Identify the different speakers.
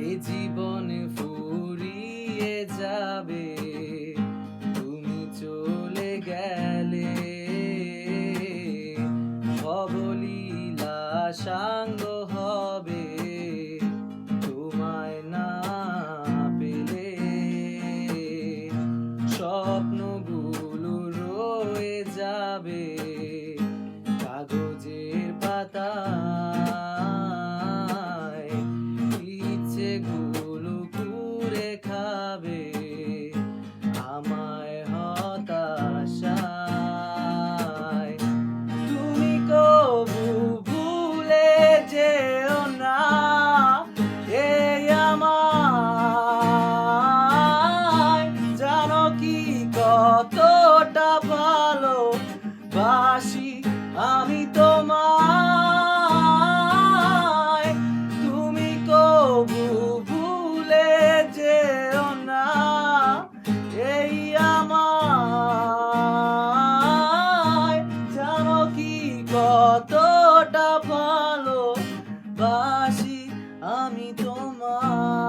Speaker 1: এ জীবন ফুরিয়ে যাবে, তুমি চলে গেলে। ভবলীলা সাঙ্গ হবে তোমায় না পেলে। স্বপ্নগুলো রয়ে যাবে কাগজের পাতায়, ইচ্ছেগুলো কুরে খাবে আমায় হতাশায়। তুমি কবু ভুলে যেও না এই আমায়, জানো কি কতটা ভালোবাসি আমি তোমায়। তুমি কবু ভুলে যেও না এই আমায়, জানো কি কতটা ভালোবাসি আমি তোমায়।